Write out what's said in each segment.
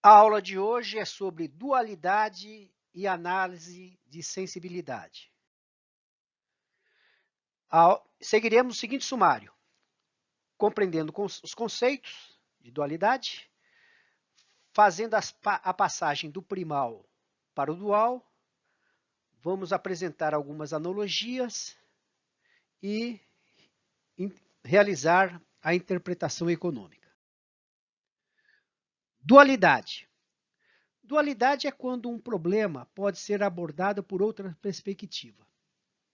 A aula de hoje é sobre dualidade e análise de sensibilidade. Seguiremos o seguinte sumário: compreendendo os conceitos de dualidade, fazendo a passagem do primal para o dual, vamos apresentar algumas analogias e realizar a interpretação econômica. Dualidade. Dualidade é quando um problema pode ser abordado por outra perspectiva.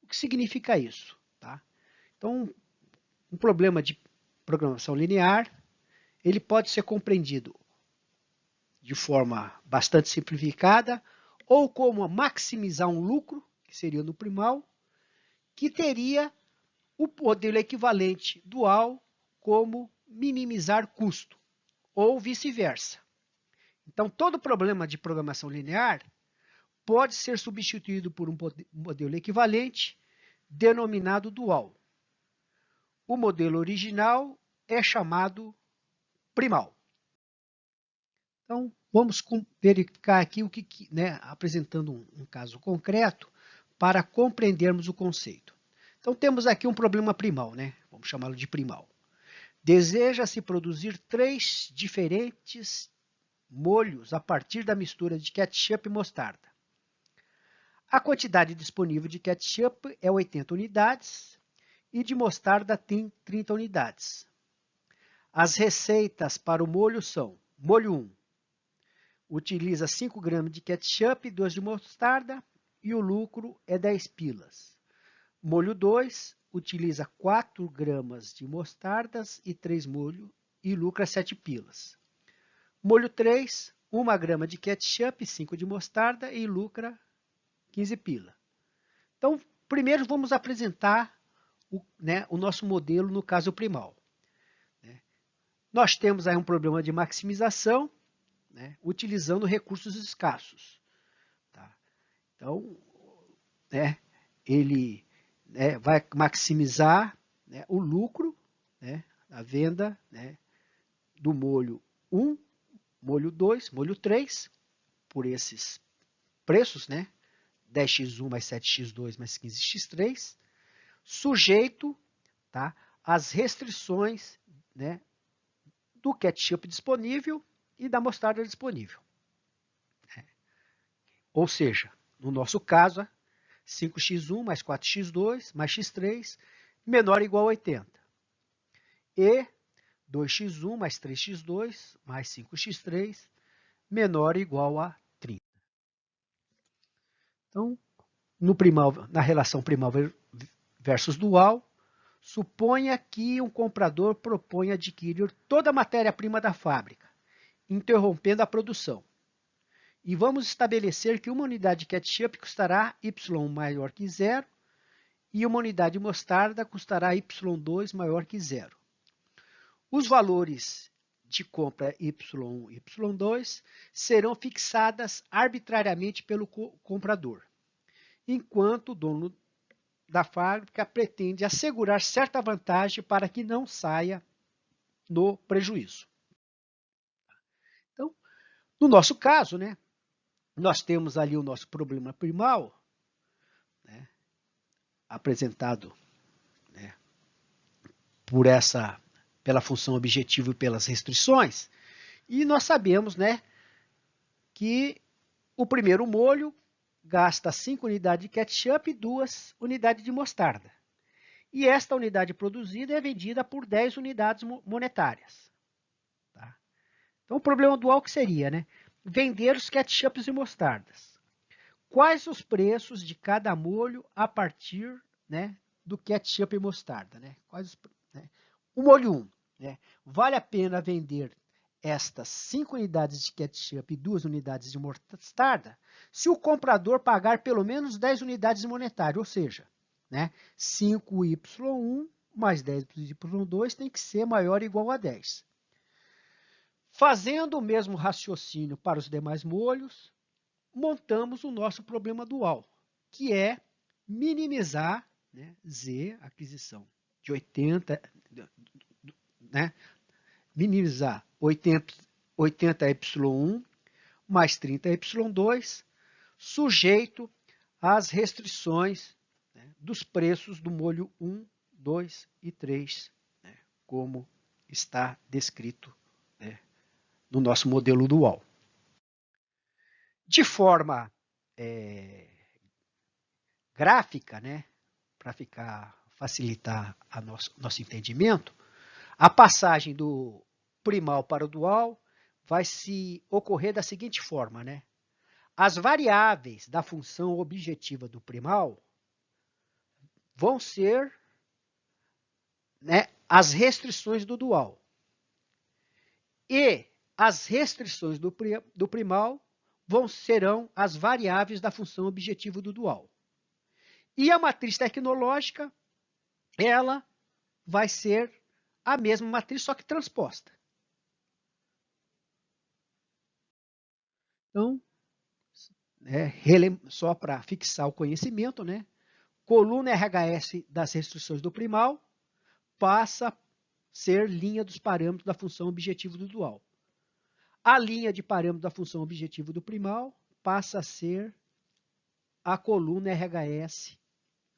O que significa isso? Tá? Então, um problema de programação linear, ele pode ser compreendido de forma bastante simplificada, ou como maximizar um lucro, que seria no primal, que teria o modelo equivalente dual como minimizar custo, ou vice-versa. Então, todo problema de programação linear pode ser substituído por um modelo equivalente denominado dual. O modelo original é chamado primal. Então, vamos verificar aqui apresentando um caso concreto para compreendermos o conceito. Então, temos aqui um problema primal, vamos chamá-lo de primal. Deseja-se produzir 3 diferentes molhos a partir da mistura de ketchup e mostarda. A quantidade disponível de ketchup é 80 unidades e de mostarda tem 30 unidades. As receitas para o molho são: molho 1, utiliza 5 gramas de ketchup e 2 de mostarda e o lucro é 10 pilas. Molho 2, utiliza 4 gramas de mostardas e 3 molho e lucra 7 pilas. Molho 3, 1 grama de ketchup e 5 de mostarda e lucra 15 pila. Então, primeiro vamos apresentar o nosso modelo no caso primal. Nós temos aí um problema de maximização, utilizando recursos escassos. Tá? Então, ele vai maximizar o lucro, a venda do molho 1, molho 2, molho 3, por esses preços, 10x1 mais 7x2 mais 15x3, sujeito, tá, às restrições do ketchup disponível e da mostarda disponível. Ou seja, no nosso caso, 5x1 mais 4x2 mais x3 menor ou igual a 80. E 2x1 mais 3x2 mais 5x3 menor ou igual a 30. Então, na relação primal versus dual, suponha que um comprador propõe adquirir toda a matéria-prima da fábrica, interrompendo a produção. E vamos estabelecer que uma unidade de ketchup custará Y maior que zero e uma unidade de mostarda custará Y2 maior que zero. Os valores de compra Y1 e Y2 serão fixadas arbitrariamente pelo comprador, enquanto o dono da fábrica pretende assegurar certa vantagem para que não saia no prejuízo. Então, no nosso caso, nós temos ali o nosso problema primal, apresentado pela função objetivo e pelas restrições, e nós sabemos que o primeiro molho gasta 5 unidades de ketchup e 2 unidades de mostarda. E esta unidade produzida é vendida por 10 unidades monetárias. Tá? Então, o problema dual que seria, vender os ketchups e mostardas. Quais os preços de cada molho a partir do ketchup e mostarda? O molho 1, vale a pena vender estas 5 unidades de ketchup e 2 unidades de mostarda se o comprador pagar pelo menos 10 unidades monetárias, ou seja, 5Y1 mais 10Y2 tem que ser maior ou igual a 10. Fazendo o mesmo raciocínio para os demais molhos, montamos o nosso problema dual, que é minimizar Z, aquisição de 80, minimizar 80Y1 mais 30y2, sujeito às restrições, né, dos preços do molho 1, 2 e 3, né, como está descrito, né, no nosso modelo dual. De forma gráfica, né, para facilitar nosso entendimento, a passagem do primal para o dual vai se ocorrer da seguinte forma, né? As variáveis da função objetiva do primal vão ser, né, as restrições do dual. E as restrições do primal serão as variáveis da função objetiva do dual. E a matriz tecnológica, ela vai ser a mesma matriz, só que transposta. Então, só para fixar o conhecimento, né? Coluna RHS das restrições do primal passa a ser linha dos parâmetros da função objetivo do dual. A linha de parâmetros da função objetivo do primal passa a ser a coluna RHS,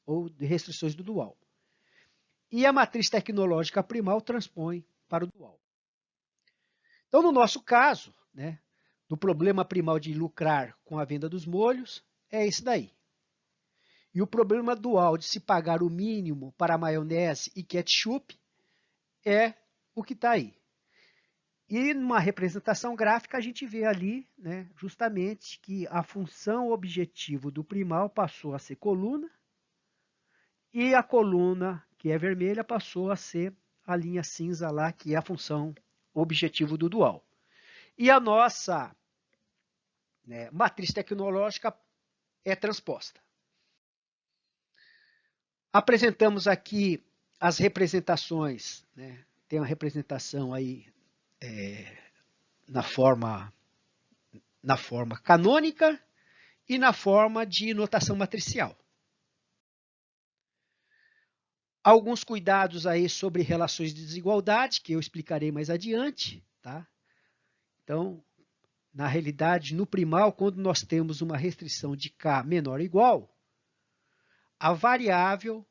ou de restrições do dual. E a matriz tecnológica primal transpõe para o dual. Então, no nosso caso, né, do problema primal de lucrar com a venda dos molhos, é esse daí. E o problema dual de se pagar o mínimo para maionese e ketchup é o que está aí. E numa representação gráfica a gente vê ali, né, justamente que a função objetivo do primal passou a ser coluna e a coluna, que é vermelha, passou a ser a linha cinza lá, que é a função objetivo do dual. E a nossa, né, matriz tecnológica é transposta. Apresentamos aqui as representações, né? Tem uma representação aí na forma canônica e na forma de notação matricial. Alguns cuidados aí sobre relações de desigualdade, que eu explicarei mais adiante, tá? Então, na realidade, no primal, quando nós temos uma restrição de K menor ou igual, a variável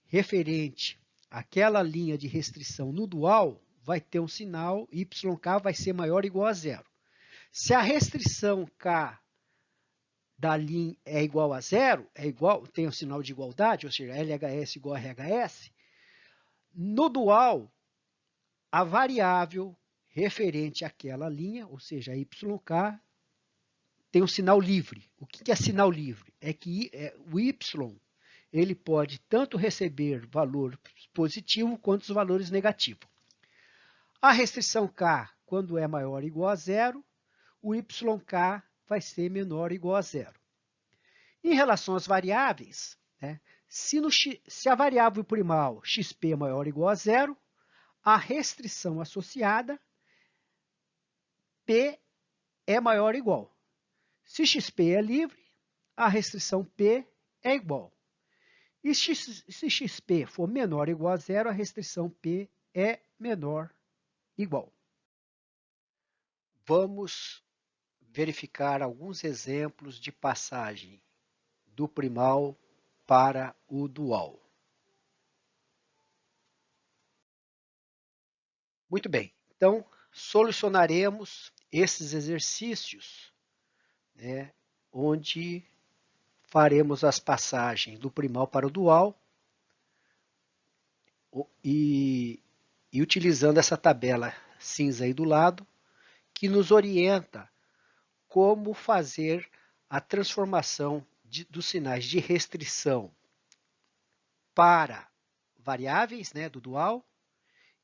referente àquela linha de restrição no dual vai ter um sinal YK vai ser maior ou igual a zero. Se a restrição K da linha é igual a zero, tem um sinal de igualdade, ou seja, LHS igual a RHS, no dual, a variável referente àquela linha, ou seja, YK, tem um sinal livre. O que é sinal livre? É que o Y ele pode tanto receber valor positivo quanto os valores negativos. A restrição K, quando é maior ou igual a zero, o YK vai ser menor ou igual a zero. Em relação às variáveis, né, se a variável primal XP é maior ou igual a zero, a restrição associada P é maior ou igual. Se XP é livre, a restrição P é igual. E se XP for menor ou igual a zero, a restrição P é menor ou igual. Vamos verificar alguns exemplos de passagem do primal para o dual. Muito bem, então solucionaremos esses exercícios, né, onde faremos as passagens do primal para o dual e utilizando essa tabela cinza aí do lado, que nos orienta como fazer a transformação dos sinais de restrição para variáveis, né, do dual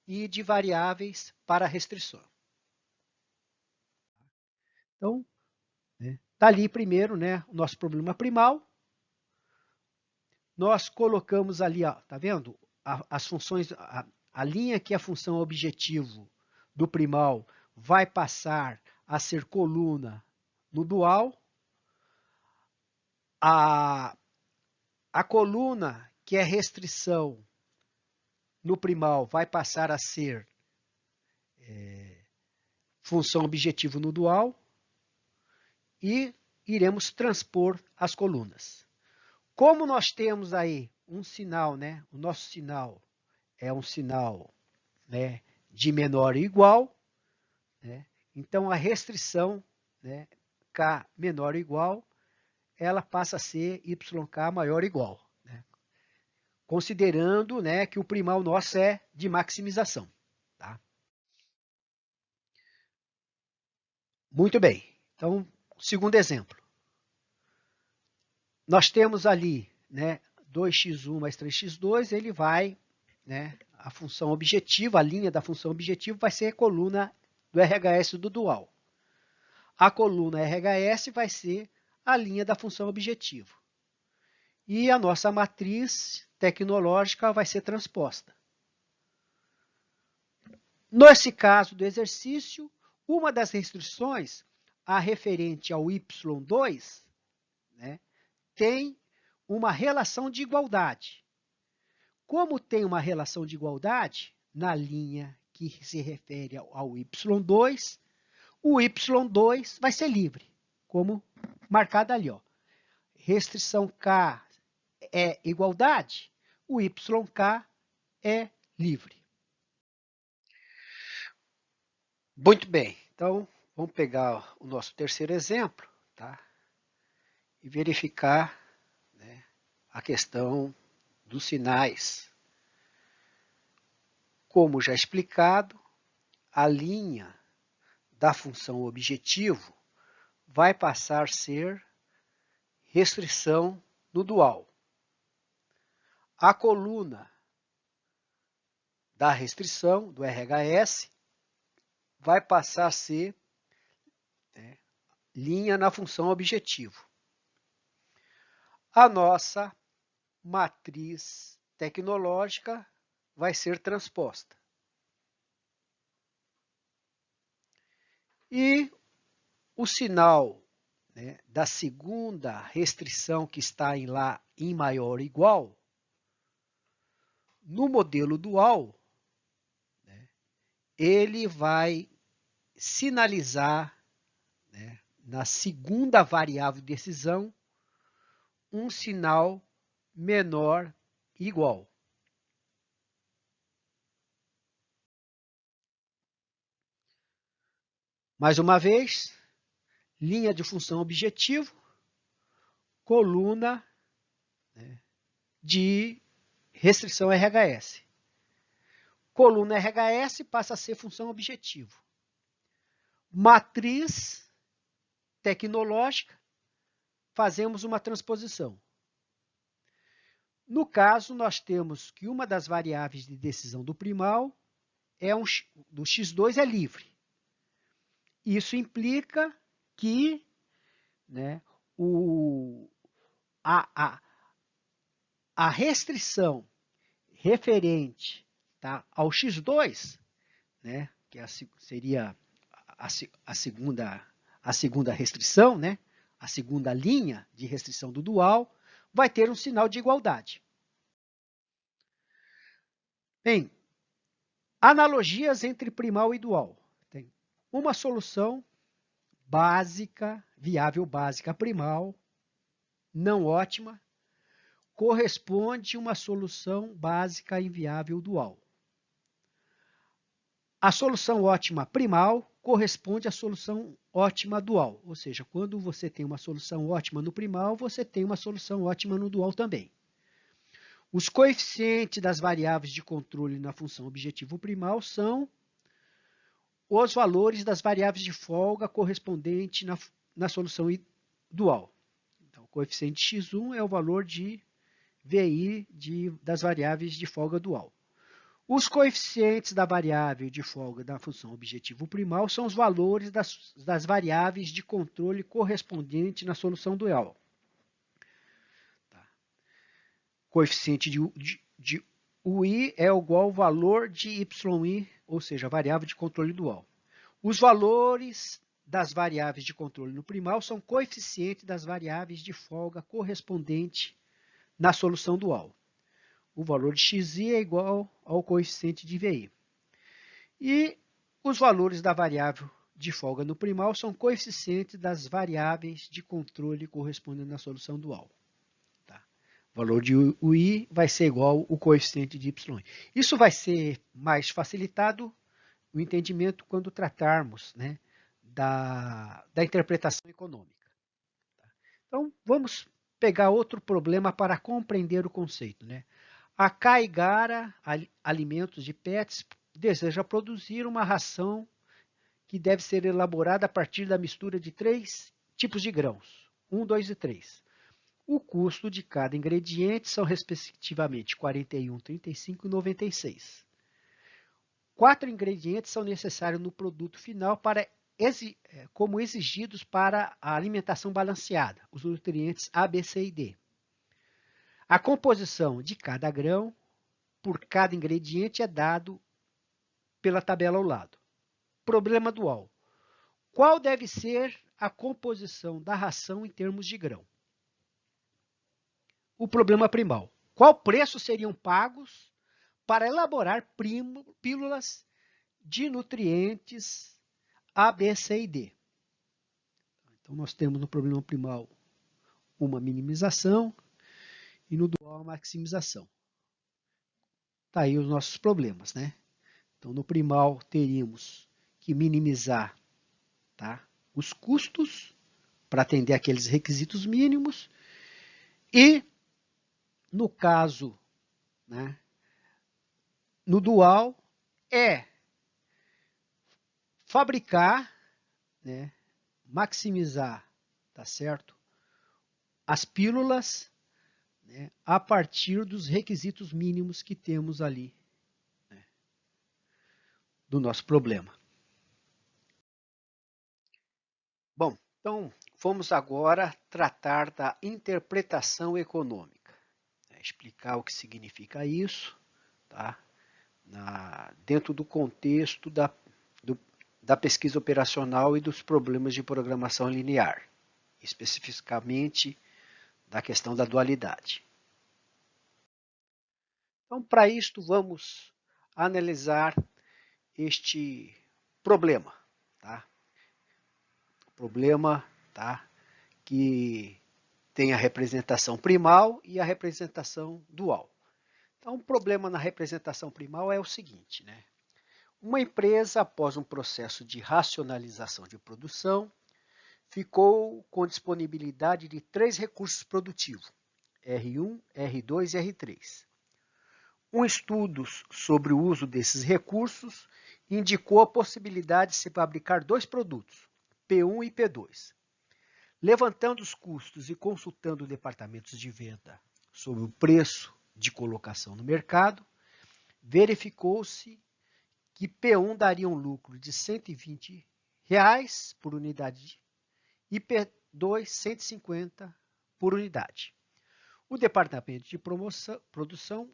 e de variáveis para restrição. Então, está ali primeiro, né, o nosso problema primal. Nós colocamos ali, ó, tá vendo? As funções, a linha que é a função objetivo do primal vai passar a ser coluna no dual. A coluna que é restrição no primal vai passar a ser função objetivo no dual. e iremos transpor as colunas. Como nós temos aí um sinal, né? O nosso sinal é um sinal, né, de menor ou igual, né? Então a restrição, né, K menor ou igual, ela passa a ser YK maior ou igual, né? Considerando, né, que o primal nosso é de maximização. Tá? Muito bem. Então, segundo exemplo. Nós temos ali, né, 2x1 mais 3x2, ele vai, né, a função objetiva, a linha da função objetiva vai ser a coluna do RHS do dual. A coluna RHS vai ser a linha da função objetivo. E a nossa matriz tecnológica vai ser transposta. Nesse caso do exercício, uma das restrições, a referente ao y2, né, tem uma relação de igualdade. Como tem uma relação de igualdade, na linha que se refere ao y2, o y2 vai ser livre, como marcado ali. Ó. Restrição K é igualdade, o YK é livre. Muito bem, então vamos pegar o nosso terceiro exemplo, tá? E verificar, né, a questão dos sinais. Como já explicado, a linha da função objetivo vai passar a ser restrição no dual. A coluna da restrição, do RHS, vai passar a ser, né, linha na função objetivo. A nossa matriz tecnológica vai ser transposta. E o sinal, né, da segunda restrição que está lá em maior ou igual, no modelo dual, né, ele vai sinalizar, né, na segunda variável de decisão, um sinal menor igual. Mais uma vez, linha de função objetivo, coluna, né, de restrição RHS. Coluna RHS passa a ser função objetivo. Matriz tecnológica, fazemos uma transposição. No caso, nós temos que uma das variáveis de decisão do primal do x2 é livre. Isso implica que, né, a restrição referente, tá, ao x2, né, que seria a segunda restrição, né, a segunda linha de restrição do dual, vai ter um sinal de igualdade. Bem, analogias entre primal e dual. Tem uma solução básica, viável básica primal, não ótima, corresponde a uma solução básica inviável dual. A solução ótima primal corresponde à solução ótima dual, ou seja, quando você tem uma solução ótima no primal, você tem uma solução ótima no dual também. Os coeficientes das variáveis de controle na função objetivo primal são os valores das variáveis de folga correspondentes na solução dual. Então, o coeficiente x1 é o valor de VI das variáveis de folga dual. Os coeficientes da variável de folga da função objetivo primal são os valores das variáveis de controle correspondentes na solução dual. Tá. Coeficiente de UI é igual ao valor de YI, ou seja, a variável de controle dual. Os valores das variáveis de controle no primal são coeficientes das variáveis de folga correspondentes na solução dual. O valor de xi é igual ao coeficiente de VI. E os valores da variável de folga no primal são coeficientes das variáveis de controle correspondendo à solução dual. Tá? O valor de UI vai ser igual ao coeficiente de Y. Isso vai ser mais facilitado o entendimento quando tratarmos, né, da interpretação econômica. Tá? Então, vamos pegar outro problema para compreender o conceito. Né? A Caigara Alimentos de Pets deseja produzir uma ração que deve ser elaborada a partir da mistura de 3 tipos de grãos, 1, 2 e 3. O custo de cada ingrediente são respectivamente 41, 35 e 96. 4 ingredientes são necessários no produto final como exigidos para a alimentação balanceada, os nutrientes A, B, C e D. A composição de cada grão por cada ingrediente é dado pela tabela ao lado. Problema dual. Qual deve ser a composição da ração em termos de grão? O problema primal. Qual preço seriam pagos para elaborar pílulas de nutrientes A, B, C e D? Então, nós temos no problema primal uma minimização e no dual uma maximização. Tá aí os nossos problemas, né? Então, no primal teríamos que minimizar, tá, os custos para atender aqueles requisitos mínimos e, no caso, né, no dual, é fabricar, né, maximizar, tá certo, as pílulas, né, a partir dos requisitos mínimos que temos ali, né, do nosso problema. Bom, então vamos agora tratar da interpretação econômica, né, explicar o que significa isso, tá, dentro do contexto da pesquisa operacional e dos problemas de programação linear, especificamente da questão da dualidade. Então, para isto, vamos analisar este problema, tá? Problema, tá, que tem a representação primal e a representação dual. Então, o problema na representação primal é o seguinte, né? Uma empresa, após um processo de racionalização de produção, ficou com disponibilidade de 3 recursos produtivos, R1, R2 e R3. Um estudo sobre o uso desses recursos indicou a possibilidade de se fabricar 2 produtos, P1 e P2. Levantando os custos e consultando departamentos de venda sobre o preço de colocação no mercado, verificou-se que P1 daria um lucro de R$ 120 por unidade e P2 150 por unidade. O departamento de produção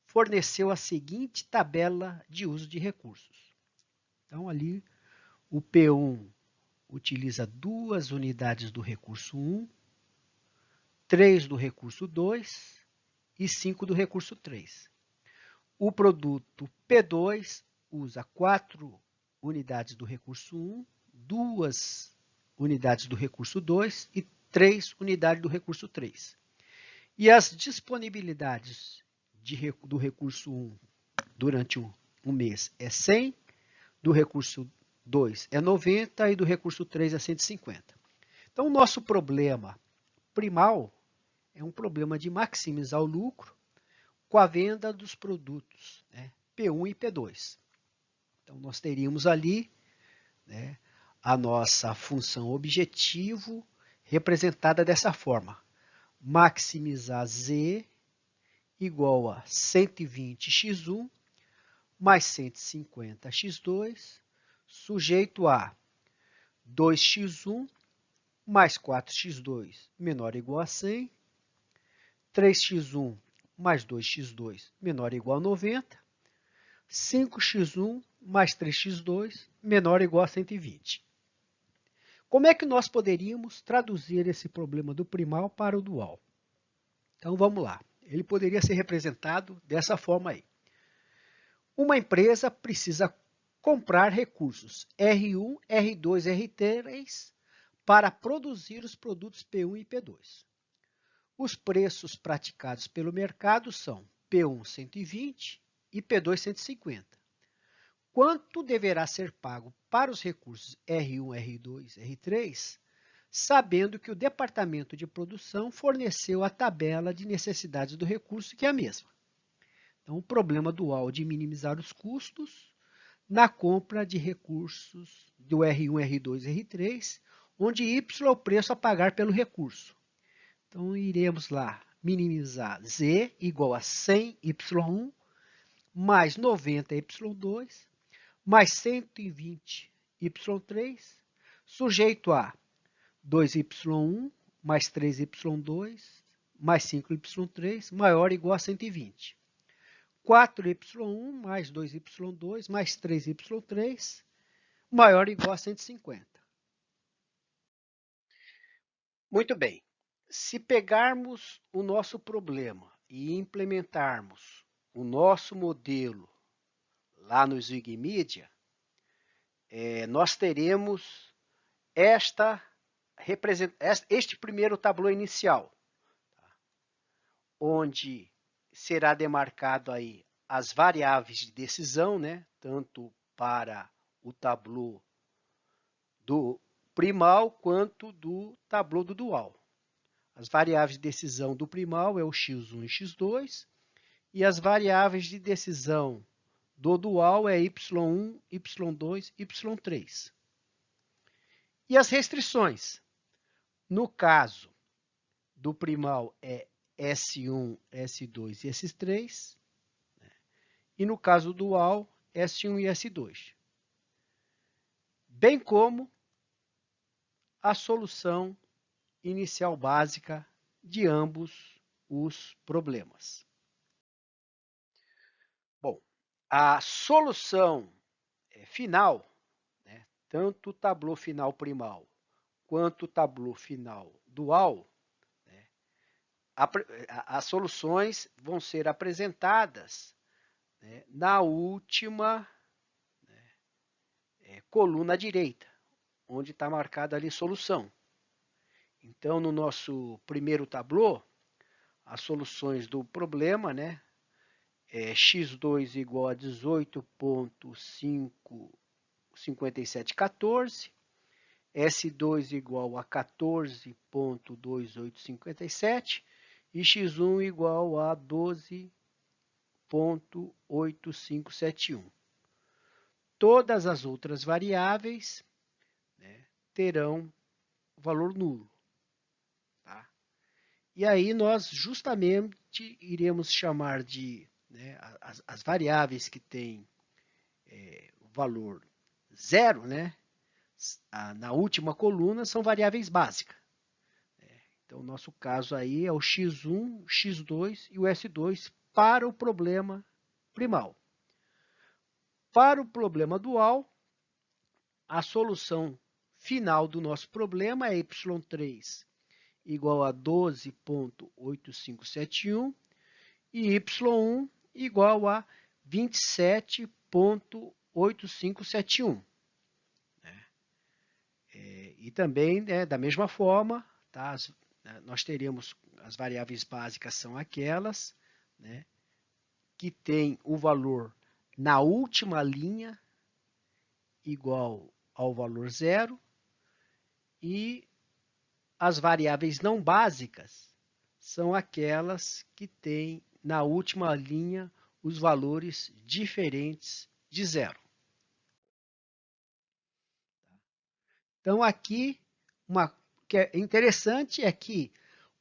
forneceu a seguinte tabela de uso de recursos. Então, ali, o P1 utiliza 2 unidades do recurso 1, 3 do recurso 2 e 5 do recurso 3. O produto P2 usa 4 unidades do recurso 1, 2 unidades do recurso 2 e 3 unidades do recurso 3. E as disponibilidades do recurso 1 durante um mês é 100, do recurso 2 é 90 e do recurso 3 é 150. Então, o nosso problema primal é um problema de maximizar o lucro com a venda dos produtos, né, P1 e P2. Então, nós teríamos ali, né, a nossa função objetivo representada dessa forma. Maximizar Z igual a 120x1 mais 150x2, sujeito a 2x1 mais 4x2 menor ou igual a 100, 3x1 mais 2x2 menor ou igual a 90, 5x1 mais 3x2 menor ou igual a 120. Como é que nós poderíamos traduzir esse problema do primal para o dual? Então, vamos lá. Ele poderia ser representado dessa forma aí. Uma empresa precisa comprar recursos R1, R2, R3 para produzir os produtos P1 e P2. Os preços praticados pelo mercado são P1 120 e P2 150. Quanto deverá ser pago para os recursos R1, R2, R3, sabendo que o departamento de produção forneceu a tabela de necessidades do recurso, que é a mesma. Então, o problema dual de minimizar os custos na compra de recursos do R1, R2, R3, onde Y é o preço a pagar pelo recurso. Então, iremos lá minimizar Z igual a 100Y1 mais 90Y2 mais 120Y3 sujeito a 2Y1 mais 3Y2 mais 5Y3 maior ou igual a 120. 4Y1 mais 2Y2 mais 3Y3 maior ou igual a 150. Muito bem. Se pegarmos o nosso problema e implementarmos o nosso modelo lá no Wikimedia, nós teremos este primeiro tabuleau inicial, onde será demarcado aí as variáveis de decisão, né, tanto para o tabuleau do primal quanto do tabuleau do dual. As variáveis de decisão do primal é o x1 e x2, e as variáveis de decisão do dual é y1, y2, y3. E as restrições? No caso do primal é S1, S2 e S3, e no caso do dual, S1 e S2. Bem como a solução inicial básica de ambos os problemas. Bom, a solução final, né, tanto o tabuleau final primal quanto o tabuleau final dual, né, as soluções vão ser apresentadas, né, na última, né, coluna à direita, onde está marcada ali solução. Então, no nosso primeiro tabuleau, as soluções do problema, né, x2 igual a 18,55714, S2 igual a 14,2857 e x1 igual a 12,8571. Todas as outras variáveis, né, terão valor nulo. Tá? E aí nós justamente iremos chamar de, né, as variáveis que têm o valor zero, né, na última coluna, são variáveis básicas. Então, o nosso caso aí é o x1, x2 e o S2 para o problema primal. Para o problema dual, a solução final do nosso problema é y3 igual a 12,8571 e y1 igual a 27,8571. E também, da mesma forma, tá, nós teremos as variáveis básicas são aquelas, né, que tem o valor na última linha igual ao valor zero, e as variáveis não básicas são aquelas que têm na última linha os valores diferentes de zero. Então, aqui, o que é interessante é que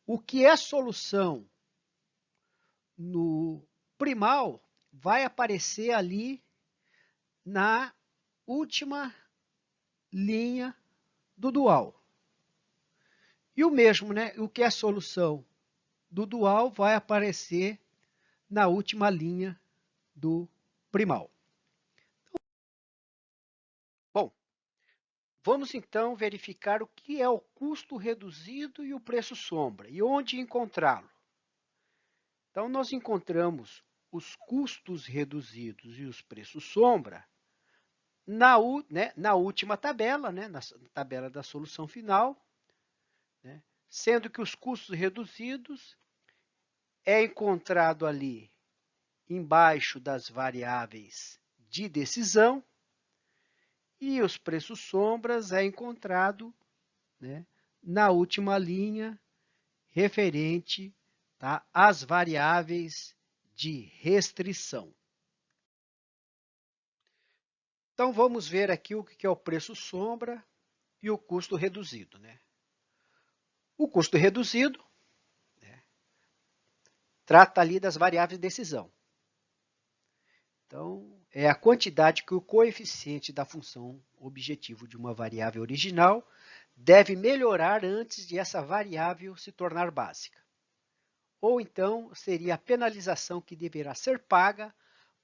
o que é solução no primal vai aparecer ali na última linha do dual. E o mesmo, né? O que é solução do dual vai aparecer na última linha do primal. Bom, vamos então verificar o que é o custo reduzido e o preço sombra e onde encontrá-lo. Então, nós encontramos os custos reduzidos e os preços sombra na última tabela, né, na tabela da solução final, né, sendo que os custos reduzidos é encontrado ali embaixo das variáveis de decisão e os preços sombras é encontrado, né, na última linha referente, tá, às variáveis de restrição. Então, vamos ver aqui o que é o preço sombra e o custo reduzido, né? O custo reduzido, né, trata ali das variáveis de decisão. Então, é a quantidade que o coeficiente da função objetivo de uma variável original deve melhorar antes de essa variável se tornar básica. Ou então, seria a penalização que deverá ser paga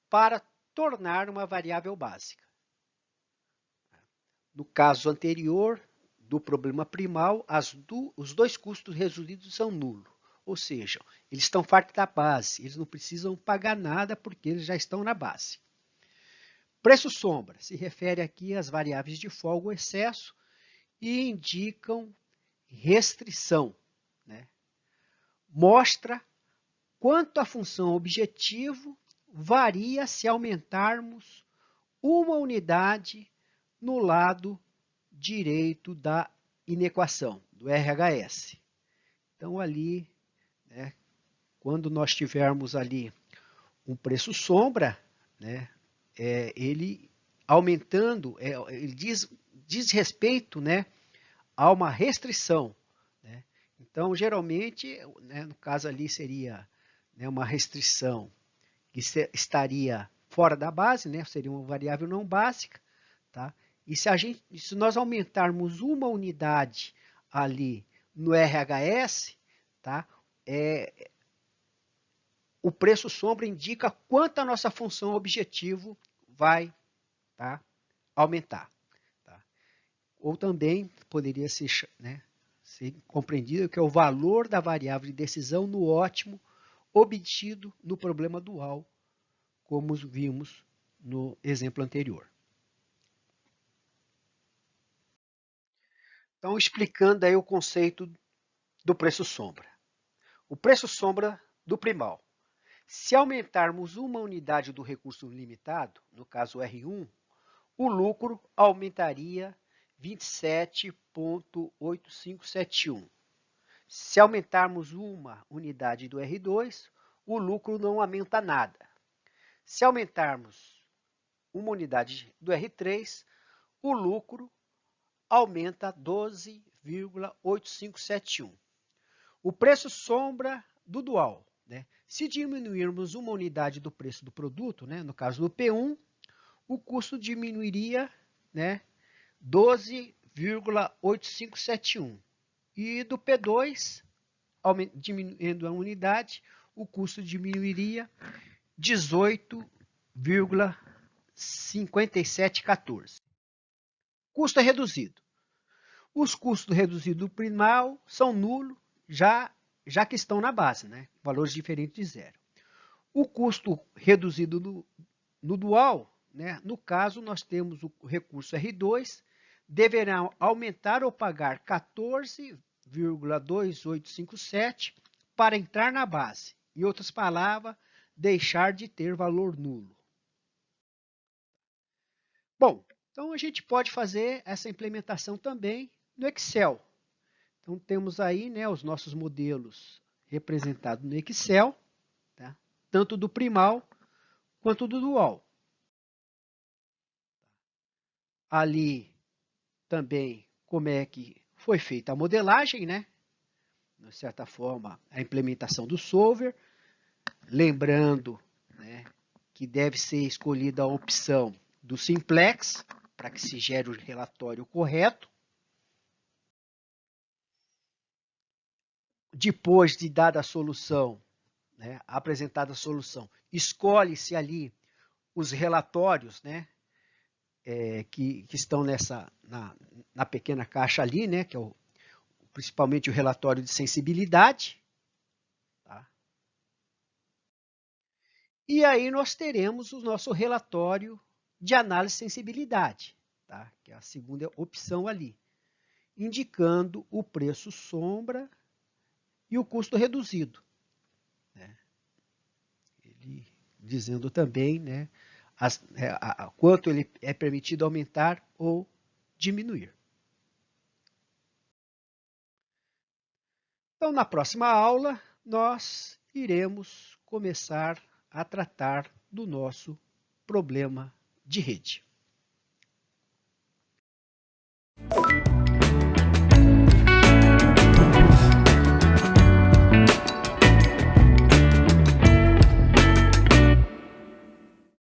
para tornar uma variável básica. No caso anterior do problema primal, os dois custos resolvidos são nulos. Ou seja, eles estão fora da base, eles não precisam pagar nada porque eles já estão na base. Preço sombra se refere aqui às variáveis de folga ou excesso e indicam restrição, né? Mostra quanto a função objetivo varia se aumentarmos uma unidade no lado direito da inequação, do RHS. Então, ali, né, quando nós tivermos ali um preço sombra, né, ele aumentando, ele diz respeito, né, a uma restrição, né? Então, geralmente, né, no caso ali seria, né, uma restrição que estaria fora da base, né, seria uma variável não básica, tá? E se nós aumentarmos uma unidade ali no RHS, tá? O preço sombra indica quanto a nossa função objetivo vai, tá, aumentar. Tá? Ou também poderia ser, né, ser compreendido que é o valor da variável de decisão no ótimo obtido no problema dual, como vimos no exemplo anterior. Então, explicando aí o conceito do preço sombra. O preço sombra do primal. Se aumentarmos uma unidade do recurso limitado, no caso R1, o lucro aumentaria 27,8571. Se aumentarmos uma unidade do R2, o lucro não aumenta nada. Se aumentarmos uma unidade do R3, o lucro aumenta 12,8571. O preço sombra do dual, né? Se diminuirmos uma unidade do preço do produto, né, no caso do P1, o custo diminuiria, né, 12,8571. E do P2, diminuindo a unidade, o custo diminuiria 18,5714. Custo é reduzido. Os custos reduzidos do primal são nulos, já que estão na base, né? Valores diferentes de zero. O custo reduzido no dual, né? No caso, nós temos o recurso R2, deverá aumentar ou pagar 14,2857 para entrar na base. Em outras palavras, deixar de ter valor nulo. Bom, então a gente pode fazer essa implementação também no Excel. Então, temos aí, né, os nossos modelos representados no Excel, tá? Tanto do primal quanto do dual. Ali também como é que foi feita a modelagem, né? De certa forma, a implementação do solver. Lembrando, né, que deve ser escolhida a opção do simplex para que se gere o relatório correto. Depois de dada a solução, né, apresentada a solução, escolhe-se ali os relatórios, né, que estão na pequena caixa ali, né, que é principalmente o relatório de sensibilidade. Tá? E aí nós teremos o nosso relatório de análise de sensibilidade, tá? Que é a segunda opção ali, indicando o preço sombra e o custo reduzido, né? Ele dizendo também, né, quanto ele é permitido aumentar ou diminuir. Então, na próxima aula, nós iremos começar a tratar do nosso problema de rede.